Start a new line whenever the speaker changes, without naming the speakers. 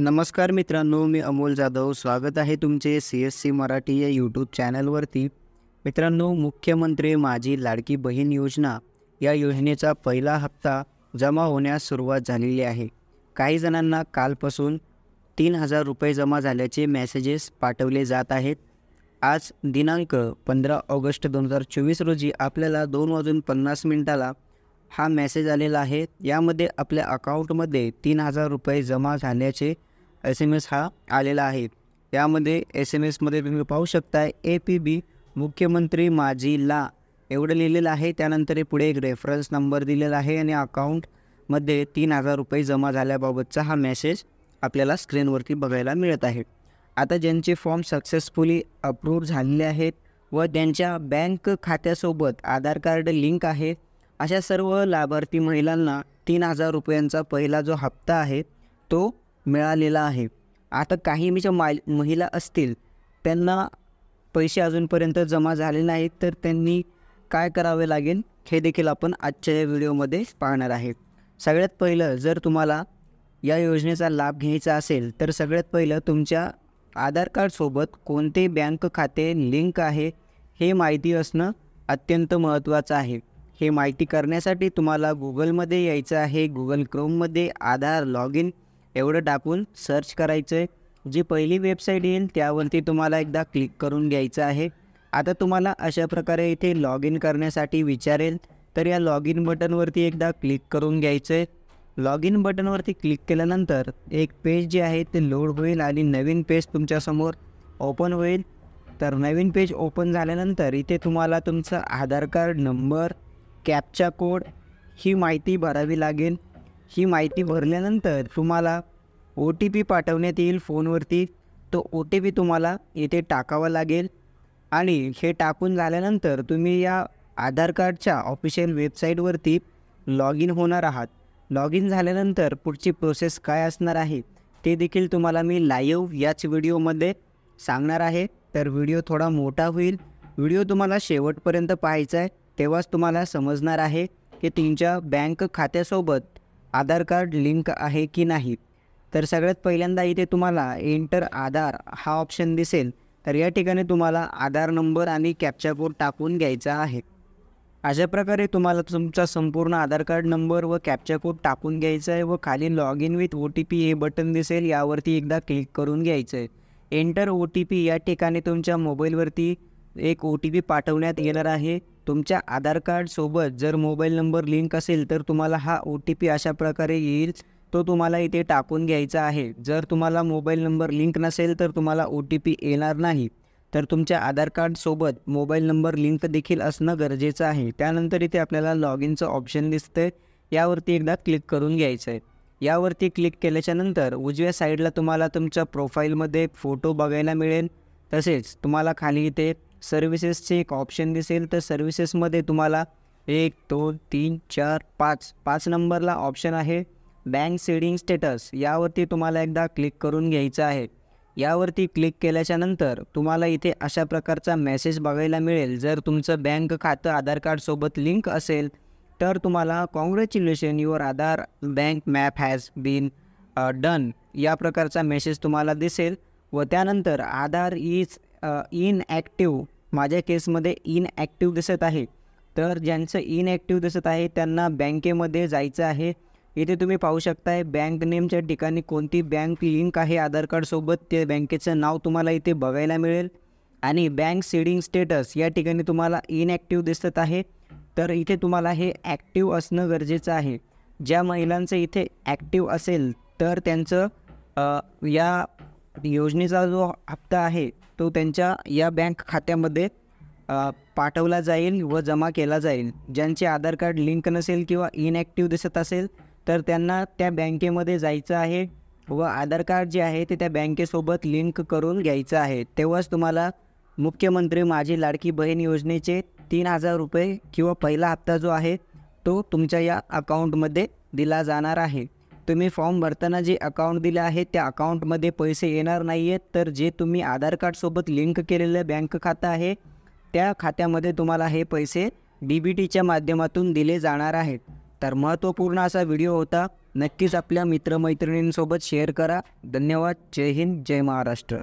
नमस्कार मित्रांनो, मी अमोल जाधव. स्वागत आहे तुमचे CSC मराठी या यूट्यूब चॅनलवरती. मित्रांनो, मुख्यमंत्री माझी लाडकी बहीण योजना या योजनेचा पहिला हप्ता जमा होण्यास सुरुवात झालेली आहे. काही जणांना कालपासून 3,000 रुपये जमा झाल्याचे मेसेजेस पाठवले जात आहेत. आज दिनांक 15 ऑगस्ट 2024 रोजी आपल्याला 2:50 हा मेसेज आलेला आहे. यामध्ये आपल्या अकाउंटमध्ये 3,000 रुपये जमा झाल्याचे SMS हा आलेला आहे. यामध्ये SMS मध्ये तुम्ही पाहू शकता APB मुख्यमंत्री माझी ला एवढं लिहिलेलं आहे. त्यानंतर पुढे एक रेफरन्स नंबर दिलेला आहे आणि अकाउंटमध्ये 3,000 रुपये जमा झाल्याबाबतचा हा मेसेज आपल्याला स्क्रीनवरती बघायला मिळत आहे. आता ज्यांचे फॉर्म सक्सेसफुली अप्रूव्ह झालेले आहेत व त्यांच्या बँक खात्यासोबत आधार कार्ड लिंक आहे, अशा सर्व लाभार्थी महिलांना 3,000 रुपयांचा पहिला जो हप्ता आहे तो मिळालेला आहे. आता काही महिला असतील त्यांना पैसे अजूनपर्यंत जमा झाले नाहीत, तर त्यांनी काय करावे लागेल हे देखील आपण आजच्या या व्हिडिओमध्ये पाहणार आहे. सगळ्यात पहिलं, जर तुम्हाला या योजनेचा लाभ घ्यायचा असेल तर सगळ्यात पहिलं तुमच्या आधार कार्डसोबत कोणते बँक खाते लिंक आहे हे माहिती असणं अत्यंत महत्त्वाचं आहे. हे माहिती करण्यासाठी तुम्हाला गुगलमध्ये यायचं आहे. गुगल क्रोममध्ये आधार लॉग इन एवढं टाकून सर्च करायचं आहे. जी पहिली वेबसाईट येईल त्यावरती तुम्हाला एकदा क्लिक करून घ्यायचं आहे. आता तुम्हाला अशा प्रकारे इथे लॉग इन करण्यासाठी विचारेल, तर या लॉग इन बटनवरती एकदा क्लिक करून घ्यायचं आहे. लॉग इन बटनवरती क्लिक केल्यानंतर एक पेज जे आहे ते लोड होईल आणि नवीन पेज तुमच्यासमोर ओपन होईल. तर नवीन पेज ओपन झाल्यानंतर इथे तुम्हाला तुमचा आधार कार्ड नंबर, कॅप्चा कोड ही माहिती भरावी लागेल. ही माहिती भरल्यानंतर तुम्हाला OTP पाठवण्यात येईल फोनवरती. तो OTP तुम्हाला इथे टाकावा लागेल आणि हे टाकून झाल्यानंतर तुम्ही या आधार कार्डच्या ऑफिशियल वेबसाईटवरती लॉग इन होणार आहात. लॉग इन झाल्यानंतर पुढची प्रोसेस काय असणार आहे ते देखील तुम्हाला मी लाईव्ह याच व्हिडिओमध्ये सांगणार आहे. तर व्हिडिओ थोडा मोठा होईल. व्हिडिओ तुम्हाला शेवटपर्यंत पाहायचा आहे, तेव्हाच तुम्हाला समजणार आहे की तुमच्या बँक खात्यासोबत आधार कार्ड लिंक आहे की नाही. तर सगळ्यात पहिल्यांदा इथे तुम्हाला एंटर आधार हा ऑप्शन दिसेल. तर या ठिकाणी तुम्हाला आधार नंबर आणि कॅप्चा कोड टाकून घ्यायचा आहे. अशा प्रकारे तुम्हाला तुमचा संपूर्ण आधार कार्ड नंबर व कॅप्चा कोड टाकून घ्यायचा आहे व खाली लॉग इन विथ OTP हे बटन दिसेल, यावरती एकदा क्लिक करून घ्यायचं आहे. एंटर OTP या ठिकाणी तुमच्या मोबाईलवरती एक OTP पाठवण्यात येणार आहे. तुमच्या आधार कार्डसोबत जर मोबाईल नंबर लिंक असेल तर तुम्हाला हा OTP अशा प्रकारे येईल, तो तुम्हाला इथे टाकून घ्यायचा आहे. जर तुम्हाला मोबाईल नंबर लिंक नसेल तर तुम्हाला OTP येणार नाही. तर तुमच्या आधार कार्डसोबत मोबाईल नंबर लिंक देखील असणं गरजेचं आहे. त्यानंतर इथे आपल्याला लॉग इनचं ऑप्शन दिसतं आहे, यावरती एकदा क्लिक करून घ्यायचं आहे. यावरती क्लिक केल्याच्यानंतर उजव्या साईडला तुम्हाला तुमच्या प्रोफाईलमध्ये फोटो बघायला मिळेल. तसेच तुम्हाला खाली इथे सर्व्हिसेसचे एक ऑप्शन दिसेल. तर सर्व्हिसेसमध्ये तुम्हाला 1, 2, 3, 4, 5 नंबरला ऑप्शन आहे बँक सीडिंग स्टेटस. यावरती तुम्हाला एकदा क्लिक करून घ्यायचं आहे. यावरती क्लिक केल्याच्यानंतर तुम्हाला इथे अशा प्रकारचा मेसेज बघायला मिळेल. जर तुमचं बँक खातं आधार कार्डसोबत लिंक असेल तर तुम्हाला congratulation your Aadhaar bank map has been done या प्रकारचा मेसेज तुम्हाला दिसेल. व त्यानंतर आधार इज इनॲक्टिव्ह, माझ्या केसमध्ये इनॲक्टिव्ह दिसत आहे. तर ज्यांचं इनॲक्टिव्ह दिसत आहे त्यांना बँकेमध्ये जायचं आहे. इथे तुम्ही पाहू शकताय बँक नेमच्या ठिकाणी कोणती बँक लिंक आहे आधार कार्डसोबत ते बँकेचं नाव तुम्हाला इथे बघायला मिळेल. आणि बँक सीडिंग स्टेटस या ठिकाणी तुम्हाला इनॲक्टिव्ह दिसत आहे. तर इथे तुम्हाला हे ॲक्टिव्ह असणं गरजेचं आहे. ज्या महिलांचं इथे ॲक्टिव्ह असेल तर त्यांचं या योजनेचा जो हप्ता आहे तो त्यांच्या या बँक खात्यामध्ये पाठवला जाईल व जमा केला जाईल. ज्यांचे आधार कार्ड लिंक नसेल किंवा इनॲक्टिव्ह दिसत असेल तर त्यांना त्या बँकेमध्ये जायचं आहे व आधार कार्ड जे आहे ते त्या बँकेसोबत लिंक करून घ्यायचं आहे. तेव्हाच तुम्हाला मुख्यमंत्री माझी लाडकी बहीण योजनेचे 3,000 रुपये किंवा पहिला हप्ता जो आहे तो तुमच्या या अकाउंटमध्ये दिला जाणार आहे. तुम्ही फॉर्म भरताना जे अकाउंट दिले आहे त्या अकाउंटमध्ये पैसे येणार नाही आहेत. तर जे तुम्ही आधार कार्डसोबत लिंक केलेलं बँक खातं आहे त्या खात्यामध्ये तुम्हाला हे पैसे DBTच्या माध्यमातून दिले जाणार आहेत. तर महत्त्वपूर्ण असा व्हिडिओ होता. नक्कीच आपल्या मित्रमैत्रिणींसोबत शेअर करा. धन्यवाद. जय हिंद, जय महाराष्ट्र.